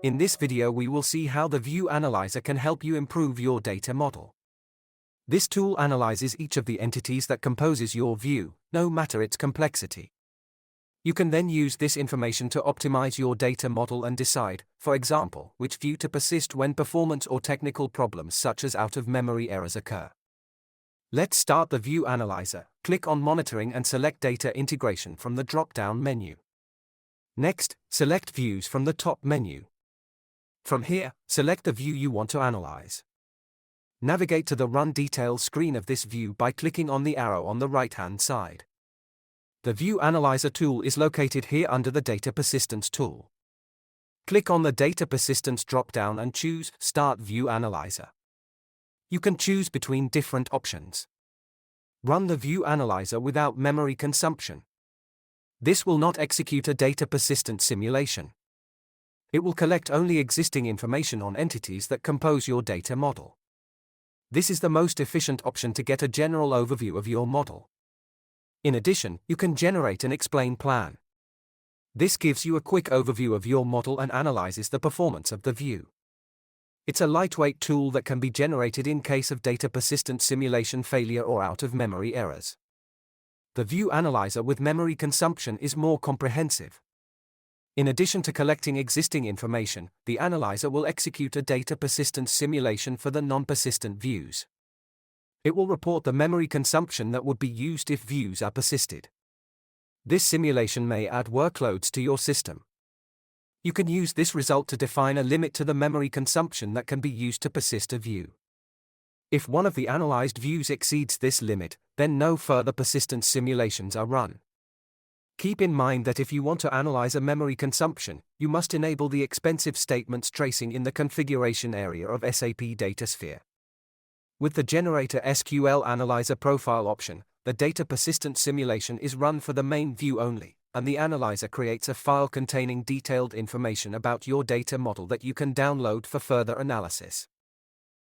In this video we will see how the View Analyzer can help you improve your data model. This tool analyzes each of the entities that composes your view, no matter its complexity. You can then use this information to optimize your data model and decide, for example, which view to persist when performance or technical problems such as out-of-memory errors occur. Let's start the View Analyzer. Click on Monitoring and select Data Integration from the drop-down menu. Next, select Views from the top menu. From here, select the view you want to analyze. Navigate to the Run Details screen of this view by clicking on the arrow on the right-hand side. The View Analyzer tool is located here under the Data Persistence tool. Click on the Data Persistence drop-down and choose Start View Analyzer. You can choose between different options. Run the View Analyzer without memory consumption. This will not execute a data persistence simulation. It will collect only existing information on entities that compose your data model. This is the most efficient option to get a general overview of your model. In addition, you can generate an explain plan. This gives you a quick overview of your model and analyzes the performance of the view. It's a lightweight tool that can be generated in case of data persistence simulation failure or out-of-memory errors. The View Analyzer with memory consumption is more comprehensive. In addition to collecting existing information, the analyzer will execute a data persistence simulation for the non-persistent views. It will report the memory consumption that would be used if views are persisted. This simulation may add workloads to your system. You can use this result to define a limit to the memory consumption that can be used to persist a view. If one of the analyzed views exceeds this limit, then no further persistence simulations are run. Keep in mind that if you want to analyze a memory consumption, you must enable the expensive statements tracing in the configuration area of SAP Datasphere. With the Generator SQL Analyzer Profile option, the data persistence simulation is run for the main view only, and the analyzer creates a file containing detailed information about your data model that you can download for further analysis.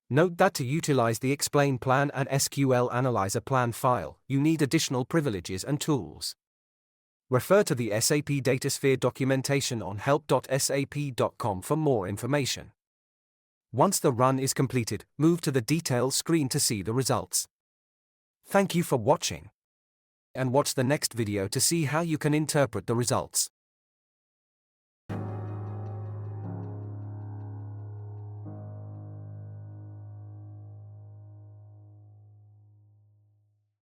Note that to utilize the Explain Plan and SQL Analyzer Plan file, you need additional privileges and tools. Refer to the SAP Datasphere documentation on help.sap.com for more information. Once the run is completed, move to the Details screen to see the results. Thank you for watching. And watch the next video to see how you can interpret the results.